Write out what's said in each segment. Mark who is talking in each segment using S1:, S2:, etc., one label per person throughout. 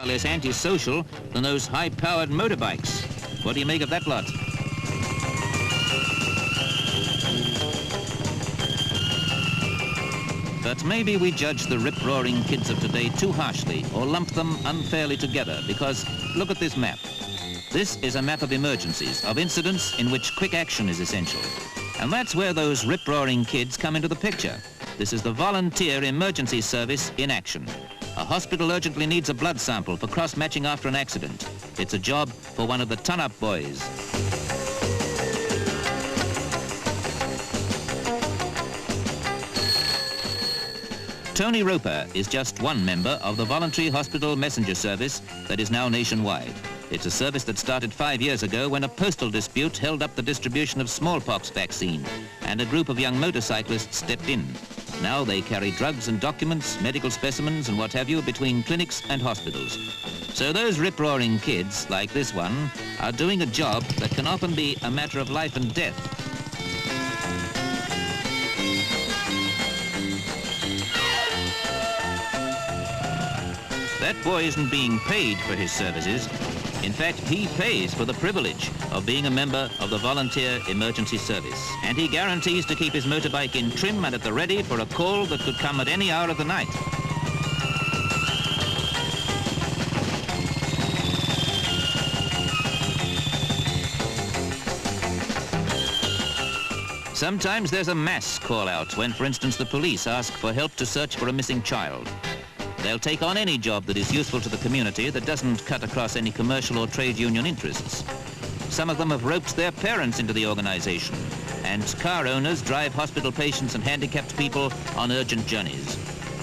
S1: less antisocial than those high-powered motorbikes. What do you make of that lot? But maybe we judge the rip-roaring kids of today too harshly or lump them unfairly together because look at this map. This is a map of emergencies, of incidents in which quick action is essential. And that's where those rip-roaring kids come into the picture. This is the volunteer emergency service in action. A hospital urgently needs a blood sample for cross-matching after an accident. It's a job for one of the ton-up boys. Tony Roper is just one member of the Voluntary Hospital Messenger Service that is now nationwide. It's a service that started 5 years ago when a postal dispute held up the distribution of smallpox vaccine, and a group of young motorcyclists stepped in. Now they carry drugs and documents, medical specimens and what have you between clinics and hospitals. So those rip-roaring kids, like this one, are doing a job that can often be a matter of life and death. That boy isn't being paid for his services. In fact, he pays for the privilege of being a member of the Volunteer Emergency Service. And he guarantees to keep his motorbike in trim and at the ready for a call that could come at any hour of the night. Sometimes there's a mass call-out when, for instance, the police ask for help to search for a missing child. They'll take on any job that is useful to the community that doesn't cut across any commercial or trade union interests. Some of them have roped their parents into the organization, and car owners drive hospital patients and handicapped people on urgent journeys.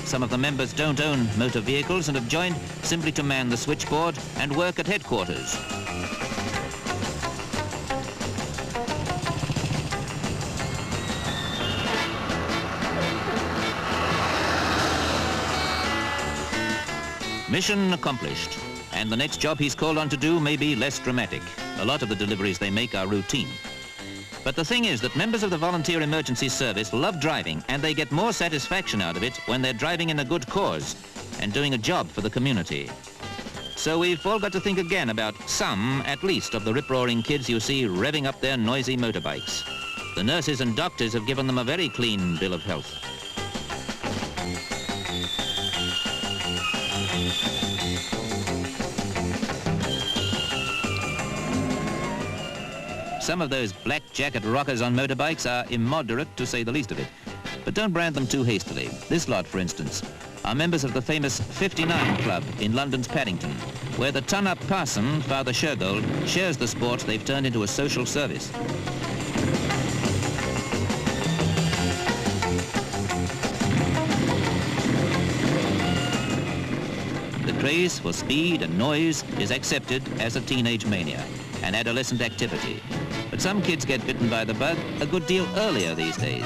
S1: Some of the members don't own motor vehicles and have joined simply to man the switchboard and work at headquarters. Mission accomplished, and the next job he's called on to do may be less dramatic. A lot of the deliveries they make are routine. But the thing is that members of the Volunteer Emergency Service love driving, and they get more satisfaction out of it when they're driving in a good cause and doing a job for the community. So we've all got to think again about some, at least, of the rip-roaring kids you see revving up their noisy motorbikes. The nurses and doctors have given them a very clean bill of health. Some of those black jacket rockers on motorbikes are immoderate, to say the least of it. But don't brand them too hastily. This lot, for instance, are members of the famous 59 Club in London's Paddington, where the ton-up parson, Father Shergold, shares the sport they've turned into a social service. The craze for speed and noise is accepted as a teenage mania, an adolescent activity. But some kids get bitten by the bug a good deal earlier these days.